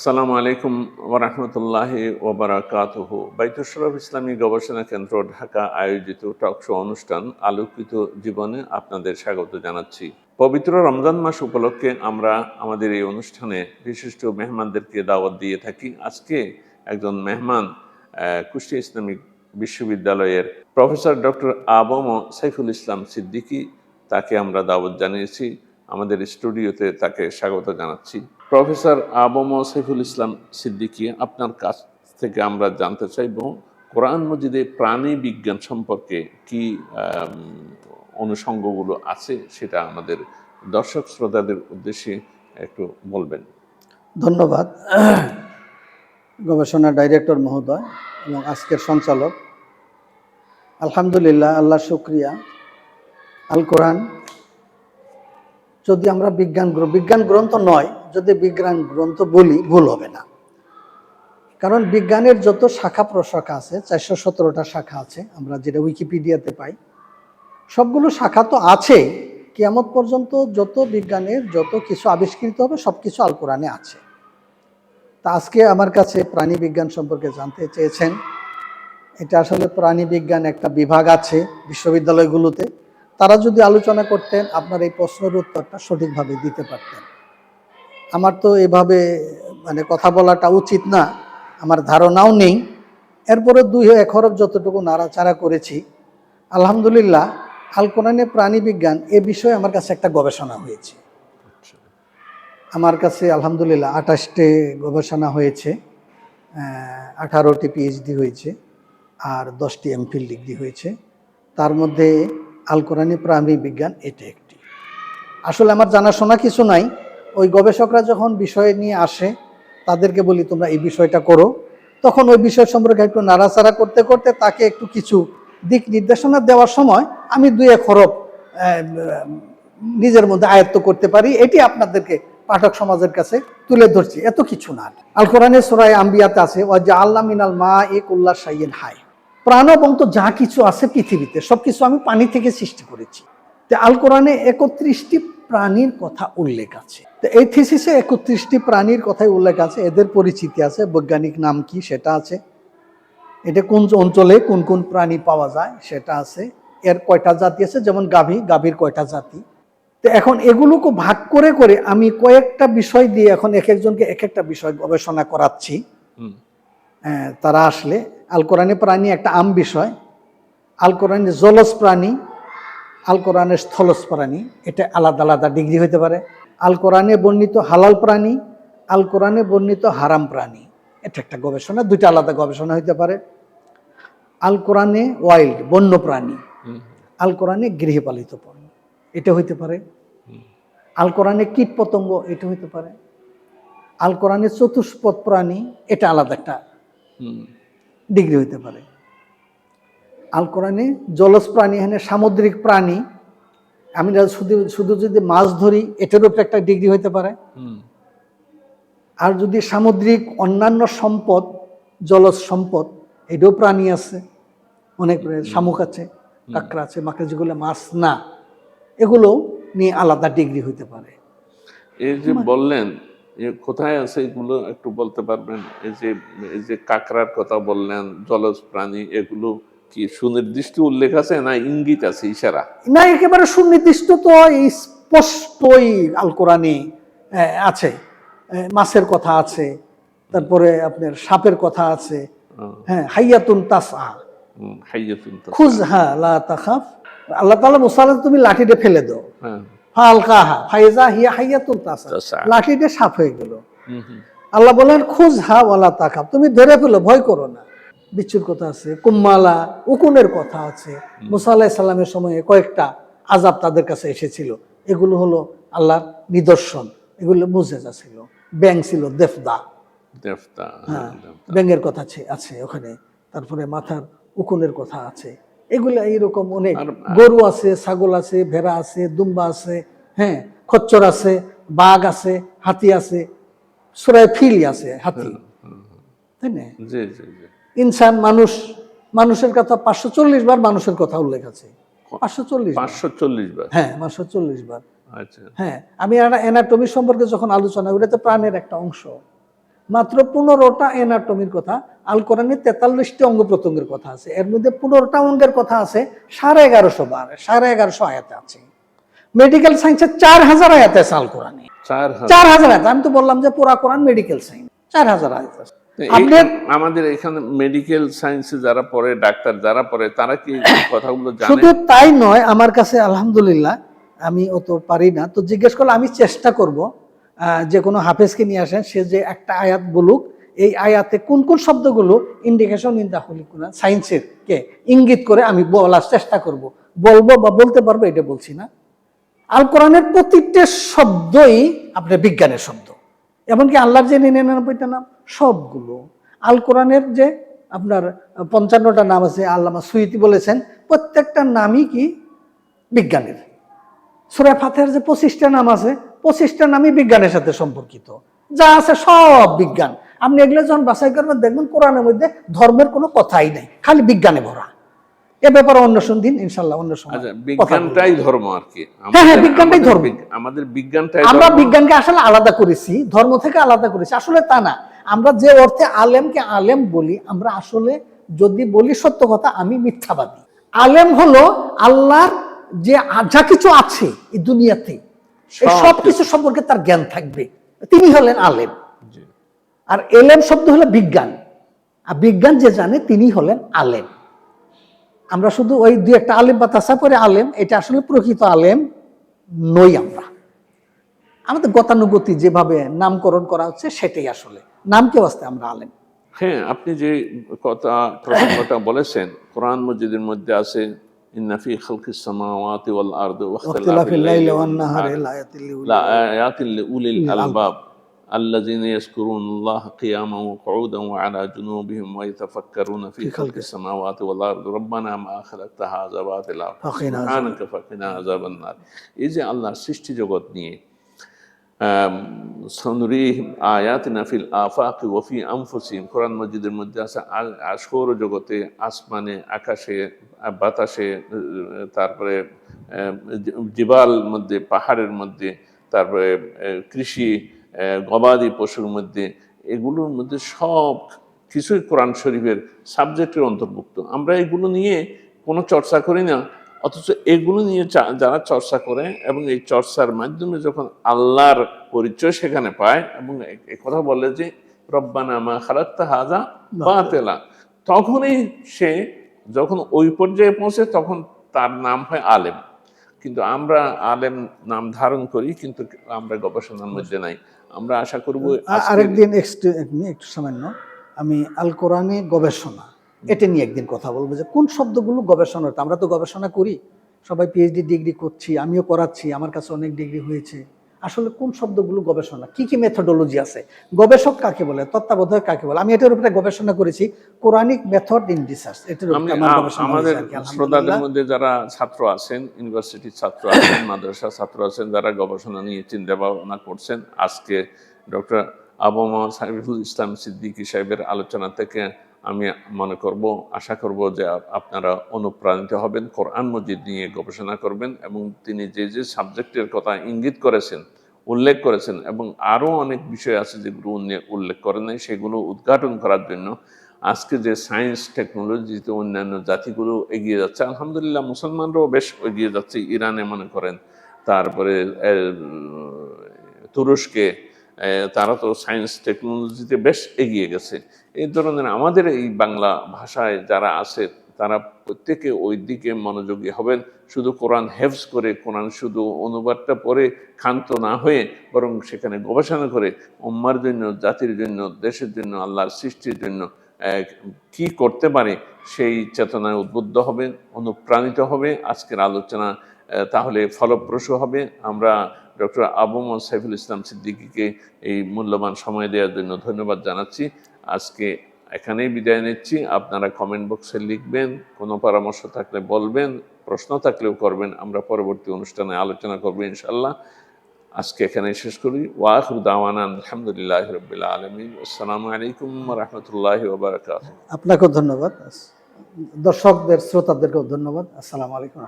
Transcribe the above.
আসসালামু আলাইকুম ওরহমতুল্লাহি ওবরাকাতুহু। বাইতুল শরফ ইসলামী গবেষণা কেন্দ্র ঢাকা আয়োজিত টকশো অনুষ্ঠান আলোকিত জীবনে আপনাদের স্বাগত জানাচ্ছি। পবিত্র রমজান মাস উপলক্ষে আমরা আমাদের এই অনুষ্ঠানে বিশিষ্ট মেহমানদেরকে দাওয়াত দিয়ে থাকি। আজকে একজন মেহমান কুষ্টিয়া ইসলামিক বিশ্ববিদ্যালয়ের প্রফেসর ডক্টর আবম সাইফুল ইসলাম সিদ্দিকী, তাকে আমরা দাওয়াত জানিয়েছি। আমাদের স্টুডিওতে তাকে স্বাগত জানাচ্ছি। প্রফেসর আবম সাইফুল ইসলাম সিদ্দিকী, আপনার কাছ থেকে আমরা জানতে চাইব কোরআন মজিদে প্রাণী বিজ্ঞান সম্পর্কে কি অনুষঙ্গগুলো আছে, সেটা আমাদের দর্শক শ্রোতাদের উদ্দেশ্যে একটু বলবেন। ধন্যবাদ গবেষণা ডাইরেক্টর মহোদয় এবং আজকের সঞ্চালক। আলহামদুলিল্লাহ, আল্লাহ শুক্রিয়া। আল কোরআন যদি আমরা বিজ্ঞান গ্রন্থ নয়, যদি বিজ্ঞান গ্রন্থ বলি ভুল হবে না, কারণ বিজ্ঞানের যত শাখা প্রশাখা আছে, 417টা শাখা আছে, আমরা যেটা উইকিপিডিয়াতে পাই, সবগুলো শাখা তো আছে। কিয়ামত পর্যন্ত যত বিজ্ঞানের যত কিছু আবিষ্কৃত হবে সব কিছু আল কোরআনে আছে। তা আজকে আমার কাছে প্রাণী বিজ্ঞান সম্পর্কে জানতে চেয়েছেন। এটা আসলে প্রাণী বিজ্ঞান একটা বিভাগ আছে বিশ্ববিদ্যালয়গুলোতে, তারা যদি আলোচনা করতেন আপনার এই প্রশ্নের উত্তরটা সঠিকভাবে দিতে পারতেন। আমার তো এভাবে কথা বলাটা উচিত না, আমার ধারণাও নেই। এরপরে 2-1 হরফ যতটুকু নাড়াচাড়া করেছি, আলহামদুলিল্লাহ আল কোরআনে প্রাণী বিজ্ঞান এ বিষয়ে আমার কাছে একটা গবেষণা হয়েছে। আমার কাছে আলহামদুলিল্লাহ 28টে গবেষণা হয়েছে, 18টি পিএইচডি হয়েছে, আর 10টি এমফিল ডিগ্রি হয়েছে। তার মধ্যে আল কোরআনে প্রাণী বিজ্ঞান এটা একটি। আসলে আমার জানাশোনা কিছু নাই। ওই গবেষকরা যখন বিষয় নিয়ে আসে, তাদেরকে বলি তোমরা এই বিষয়টা করো, তখন ওই বিষয় সম্পর্কে একটু নাড়াচাড়া করতে করতে তাকে একটু কিছু দিক নির্দেশনা দেওয়ার সময় আমি 2-1 হরফ নিজের মধ্যে আয়ত্ত করতে পারি। এটি আপনাদেরকে পাঠক সমাজের কাছে তুলে ধরছি, এত কিছু না। আল কোরআনে সূরা আম্বিয়াতে আছে ওয়াজা আল্লাহ মিনাল মা এ কুল্লা শাইইন হাই, প্রাণবন্ত যা কিছু আছে পৃথিবীতে সবকিছু আমি পানি থেকে সৃষ্টি করেছি। তো আল কোরআনে 31টি প্রাণীর কথা উল্লেখ আছে। তো এই থিসিসে 31টি প্রাণীর কথাই উল্লেখ আছে, এদের পরিচিতি আছে, বৈজ্ঞানিক নাম কি সেটা আছে, এটা কোন অঞ্চলে কোন কোন প্রাণী পাওয়া যায় সেটা আছে, এর কয়টা জাতি আছে, যেমন গাভীর কয়টা জাতি। তো এখন এগুলোকে ভাগ করে করে আমি কয়েকটা বিষয় দিয়ে এখন এক একজনকে এক একটা বিষয় গবেষণা করাচ্ছি। তারা আসলে আল কোরআনে প্রাণী একটা আম বিষয়। আল কোরআনে জলজ প্রাণী, আল কোরআনের স্থলজ প্রাণী, এটা আলাদা আলাদা ডিগ্রি হতে পারে। আল কোরআনে বর্ণিত হালাল প্রাণী, আল কোরআনে বর্ণিত হারাম প্রাণী, এটা একটা গবেষণা, 2টা আলাদা গবেষণা হতে পারে। আল কোরআনে ওয়াইল্ড বন্য প্রাণী, আল কোরআনে গৃহপালিত প্রাণী, এটা হইতে পারে। আল কোরআনে কীট পতঙ্গ, এটা হইতে পারে। আল কোরআনে চতুষ্পদ প্রাণী, এটা আলাদা একটা ডিগ্রি হইতে পারে। আল কোরআনে জলজ প্রাণী, এখানে সামুদ্রিক প্রাণী, আমি শুধু যদি মাছ ধরি এটার উপরে একটা ডিগ্রি হইতে পারে। আর যদি সামুদ্রিক অন্যান্য সম্পদ, জলজ সম্পদ, এটাও প্রাণী আছে, অনেক শামুক আছে, কাঁকড়া আছে, মাকড়া, যেগুলো মাছ না, এগুলো নিয়ে আলাদা ডিগ্রি হইতে পারে। এই যে বললেন কোথায় আছে এগুলো একটু বলতে পারবেন? এই যে কাঁকড়ার কথা বললেন, জলজ প্রাণী, এগুলো কি সুনির্দিষ্ট উল্লেখ আছে না ইঙ্গিত আছে, ইশারা? না, একেবারে সুনির্দিষ্ট তো স্পষ্টই আল কোরআনে আছে। মাছের কথা আছে, তারপরে আপনার সাপের কথা আছে। হ্যাঁ, হাইয়াতুন তাসআ, খুযহা লা তাখাফ, আল্লাহ তাআলা মুসা আলাইহিস তুমি লাঠিতে ফেলে দাও, ফালকাহা ফাইজা হিয়া হাইয়াতুন তাসআ, লাঠিতে সাপ হয়ে গেল। আল্লাহ বলেন খুযহা ওয়ালা তাখাফ, তুমি ধরে ফেলো, ভয় করো না। বিচ্ছুর কথা আছে, কুম্মালা, উকুনের কথা আছে। মুসা আলাইহিস সালামের সময়ে কয়েকটা আযাব তাদের কাছে এসেছিল, এগুলো হলো আল্লাহর নিদর্শন, এগুলো মুজিজা ছিল। ব্যাং ছিল দেফদা, হ্যাঁ, ব্যাঙের কথা আছে ওখানে। তারপরে মাথার উকুনের কথা আছে। এগুলো এইরকম অনেক, গরু আছে, ছাগল আছে, ভেড়া আছে, দুম্বা আছে, হ্যাঁ, খচ্চর আছে, বাঘ আছে, হাতি আছে, সূরা ফিল আছে, হাতি, তাই না? ইনসান, মানুষের কথা 540 বার মানুষের কথা উল্লেখ আছে। 540 বার, হ্যাঁ, 540 বার। আচ্ছা, হ্যাঁ। আমি অ্যানাটমি সম্পর্কে যখন আলোচনা, ওটা তো প্রাণের একটা অংশ। মাত্র 15টা এনাটমির কথা, আল কোরআনে 43টি অঙ্গ প্রত্যঙ্গের কথা আছে, এর মধ্যে 15টা অঙ্গের কথা আছে 1150 বার, 1150 আয়াতে আছে। মেডিকেল সায়েন্সের 4000 আয়াত আছে আল কোরআনে, 4000 আয়াত। আমি তো বললাম যে পুরা কোরআন মেডিকেল সায়েন্স, 4000 আয়াত আছে। আমাদের এখানে মেডিকেল সায়েন্সে যারা পড়ে, ডাক্তার যারা পড়ে, তারা কি কথাগুলো জানে? শুধু তাই নয়, আমার কাছে আলহামদুলিল্লাহ আমি অত পারি না, তো জিজ্ঞেস করলে আমি চেষ্টা করব যে কোনো হাফেজকে নিয়ে আসেন, সে যে একটা আয়াত বলুক, এই আয়াতে কোন কোন শব্দগুলো ইন্ডিকেশন ইন দা হোলি কোরআন সায়েন্সের কে ইঙ্গিত করে আমি বলার চেষ্টা করব। বলবো বা বলতে পারবো এটা বলছি না। আল কোরআনের প্রতিটা শব্দই আপনার বিজ্ঞানের শব্দ, এমনকি আল্লাহর যে 99টা নাম সবগুলো। আল কোরআনের যে আপনার 55টা নাম আছে, আল্লামা সুয়ুতি বলেছেন প্রত্যেকটা নামই কি বিজ্ঞানের। সূরা ফাতিহার যে 25টা নাম আছে, 25টা নামই বিজ্ঞানের সাথে সম্পর্কিত, যা আছে সব বিজ্ঞান। আপনি এগুলো যখন বাছাই করবেন দেখবেন কোরআনের মধ্যে ধর্মের কোনো কথাই নাই, খালি বিজ্ঞানে ভরা। এ ব্যাপারে অন্য দিন ইনশাআল্লাহ অন্য সময়। বিজ্ঞানটাই ধর্ম আর কি। হ্যাঁ, বিজ্ঞানটাই ধর্ম। আমাদের বিজ্ঞানটাই, আমরা বিজ্ঞানকে আসলে আলাদা করেছি, ধর্ম থেকে আলাদা করেছি, আসলে তা না। আমরা যে অর্থে আলেমকে আলেম বলি, আমরা আসলে যদি বলি সত্য কথা, আমি মিথ্যাবাদী। আলেম হলো আল্লাহর যে যা কিছু আছে এই দুনিয়াতে, এই সব কিছু সম্পর্কে তার জ্ঞান থাকবে, তিনি হলেন আলেম। আর এলেম শব্দ হলো বিজ্ঞান, আর বিজ্ঞান যে জানে তিনি হলেন আলেম। আমরা শুধু ওই দুই একটা আলেম বা তাসা পরে আলেম, এটা আসলে প্রকৃত আলেম নই। আমরা আমাদের গতানুগতিক যেভাবে নামকরণ করা হচ্ছে সেটাই আসলে নামকে বাস্তে আমরা আলেম। হ্যাঁ, আপনি যে প্রসঙ্গটা বলেছেন, কোরআন মজিদের মধ্যে আছে ইন্না ফি খালকিস সামাওয়াতি ওয়াল আরদি ওয়াখতিলাফিল লাইলি ওয়ান নাহারি লাআয়াতিল লিউলিল আলবাব الذين يذكرون الله قياما وقعودا وعلى جنوبهم ويتفكرون في خلق السماوات والارض ربنا ما خلقت هذا باطلا سبحانك فقنا عذاب النار। এই যে আল্লাহর সৃষ্টি জগৎ নিয়ে সনুরিহিম আয়াতিনা ফিল আফাকি ওয়া ফি আনফুসিহিম, কোরআন মাজিদের মধ্যে আছে সৌর জগতে, আসমানে, আকাশে, বাতাসে, তারপরে জিবাল মধ্যে, পাহাড়ের মধ্যে, তারপরে কৃষি, গবাদি পশুর মধ্যে, এগুলোর মধ্যে সব কিছুই কোরআন শরীফের সাবজেক্টের অন্তর্ভুক্ত। আমরা এগুলো নিয়ে কোনো চর্চা করি না, অথচ এগুলো নিয়ে যারা চর্চা করে এবং এই চর্চার মাধ্যমে যখন আল্লাহর পরিচয় সেখানে পায় এবং কথা বলে যে রব্বানা মা খালাকতা হাযা বাতিলা, তখনই সে যখন ওই পর্যায়ে পৌঁছে তখন তার নাম হয় আলেম। কিন্তু আমরা আলেম নাম ধারণ করি, কিন্তু আমরা গবেষণার মধ্যে নাই। আমরা আশা করব আরেকদিন একটু সামান্য আমি আল কোরআনে গবেষণা এটা নিয়ে একদিন কথা বলবো, যে কোন শব্দগুলো গবেষণা। আমরা তো গবেষণা করি, সবাই পিএইচডি ডিগ্রি করছি, আমিও করাচ্ছি, আমার কাছে অনেক ডিগ্রি হয়েছে। আসলে কোন শব্দগুলো গবেষণা, কি কি মেথোডোলজি আছে, গবেষক কাকে বলে, তত্ত্বাবধায়ক কাকে বলে, আমি এটার উপরে গবেষণা করেছি, কোরআনিক মেথড ইন রিসার্চ। এটার উপরে আমার গবেষণা। আমাদের শ্রোতাদের মধ্যে যারা ছাত্র আছেন, ইউনিভার্সিটির ছাত্র আছেন, মাদ্রাসা ছাত্র আছেন, যারা গবেষণা নিয়ে চিন্তা ভাবনা করছেন, আজকে ডক্টর আবু মোহাম্মদ সাইফুল ইসলাম সিদ্দিকী সাহেবের আলোচনা থেকে আমি মনে করব, আশা করব যে আপনারা অনুপ্রাণিত হবেন, কোরআন মজিদ নিয়ে গবেষণা করবেন এবং তিনি যে যে সাবজেক্টের কথা ইঙ্গিত করেছেন, উল্লেখ করেছেন, এবং আরও অনেক বিষয় আছে যেগুলো উল্লেখ করেন নাই, সেগুলো উদ্ঘাটন করার জন্য আজকে যে সায়েন্স টেকনোলজিতে অন্যান্য জাতিগুলো এগিয়ে যাচ্ছে, আলহামদুলিল্লাহ মুসলমানরাও বেশ এগিয়ে যাচ্ছে। ইরানে মনে করেন, তারপরে তুরস্কে, তারা তো সায়েন্স টেকনোলজিতে বেশ এগিয়ে গেছে। এই ধরনের আমাদের এই বাংলা ভাষায় যারা আছে তারা প্রত্যেকে ওই দিকে মনোযোগী হবেন। শুধু কোরআন হেফজ করে, কোরআন শুধু অনুবাদটা পড়ে ক্ষান্ত না হয়ে, বরং সেখানে গবেষণা করে উম্মার জন্য, জাতির জন্য, দেশের জন্য, আল্লাহর সৃষ্টির জন্য কি করতে পারে সেই চেতনায় উদ্বুদ্ধ হবে, অনুপ্রাণিত হবে। আজকের আলোচনা তাহলে ফলপ্রসূ হবে। আমরা ডক্টর আবু মোহাম্মদ সাইফুল ইসলাম সিদ্দিকীকে এই মূল্যবান সময় দেওয়ার জন্য ধন্যবাদ জানাচ্ছি। আজকে এখানেই বিদায় নিচ্ছি। আপনারা কমেন্ট বক্সে লিখবেন, কোনো পরামর্শ থাকলে বলবেন, প্রশ্ন থাকলেও করবেন, আমরা পরবর্তী অনুষ্ঠানে আলোচনা করবো ইনশাল্লাহ। আজকে এখানেই শেষ করি। ওয়া আখিরু দাওয়ানা আলহামদুলিল্লাহি রাব্বিল আলামিন। আসসালামু আলাইকুম ওয়া রাহমাতুল্লাহি ওয়া বারাকাতুহু। আপনাকেও ধন্যবাদ, দর্শকদের শ্রোতাদেরকেও ধন্যবাদ। আসসালামু আলাইকুম।